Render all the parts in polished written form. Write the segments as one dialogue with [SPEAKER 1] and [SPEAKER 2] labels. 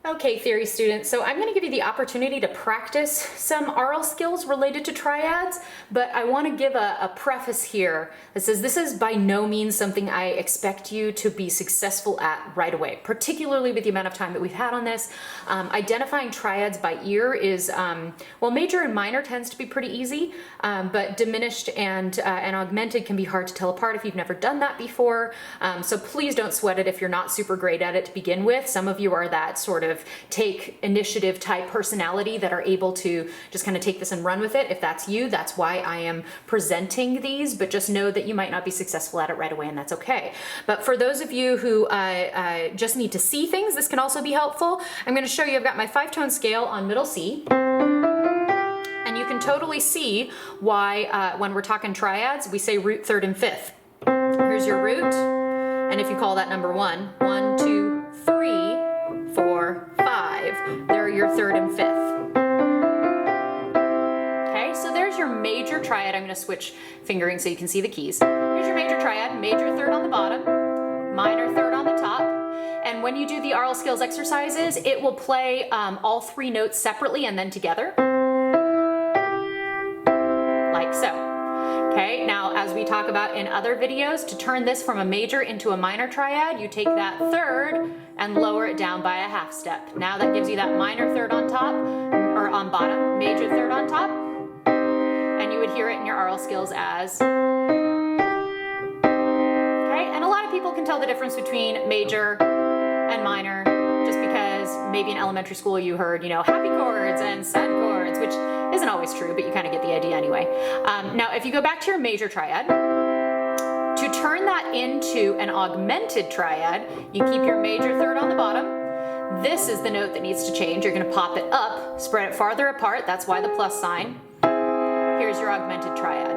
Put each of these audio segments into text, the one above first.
[SPEAKER 1] Okay, theory students, so I'm going to give you the opportunity to practice some aural skills related to triads, but I want to give a preface here that says this is by no means something I expect you to be successful at right away, particularly with the amount of time that we've had on this. Identifying triads by ear is, well, major and minor tends to be pretty easy, but diminished and augmented can be hard to tell apart if you've never done that before, so please don't sweat it if you're not super great at it to begin with. Some of you are that sort of take initiative type personality that are able to just kind of take this and run with it. If that's you, that's why I am presenting these, but just know that you might not be successful at it right away, and that's okay. But for those of you who just need to see things, this can also be helpful. I'm going to show you, I've got my 5-tone scale on middle C, and you can totally see why when we're talking triads, we say root, third, and fifth. Here's your root, and if you call that number 1, 1, 2, 3, 4, 5. They're your third and fifth. Okay, so there's your major triad. I'm going to switch fingering so you can see the keys. Here's your major triad, major third on the bottom, minor third on the top. And when you do the aural skills exercises, it will play all 3 notes separately and then together, like so. Okay, now as we talk about in other videos, to turn this from a major into a minor triad, you take that third and lower it down by a half step. Now that gives you that minor third on top, or on bottom, major third on top, and you would hear it in your aural skills as, okay, and a lot of people can tell the difference between major and minor, just because maybe in elementary school you heard, you know, happy chords and sad chords, which isn't always true, but you kind of get the idea anyway. Now, if you go back to your major triad, to turn that into an augmented triad, you keep your major third on the bottom. This is the note that needs to change. You're going to pop it up, spread it farther apart. That's why the plus sign. Here's your augmented triad.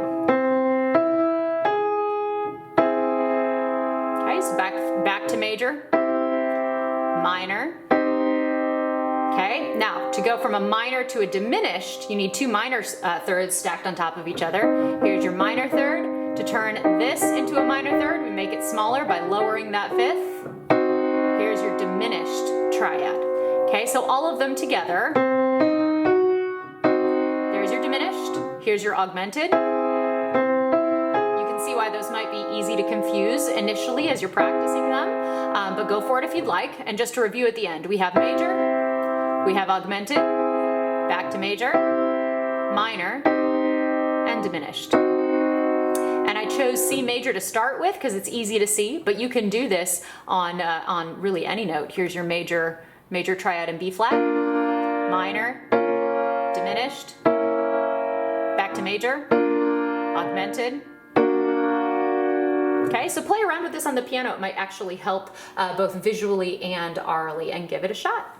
[SPEAKER 1] Okay, so back to major, minor. Okay, now to go from a minor to a diminished, you need 2 minor thirds stacked on top of each other. Here's your minor third. To turn this into a minor third, we make it smaller by lowering that fifth. Here's your diminished triad. Okay, so all of them together. There's your diminished. Here's your augmented. You can see why those might be easy to confuse initially as you're practicing them, but go for it if you'd like. And just to review at the end, we have major, we have augmented, back to major, minor, and diminished. And I chose C major to start with because it's easy to see, but you can do this on really any note. Here's your major triad in B flat, minor, diminished, back to major, augmented. Okay, so play around with this on the piano. It might actually help both visually and aurally, and give it a shot.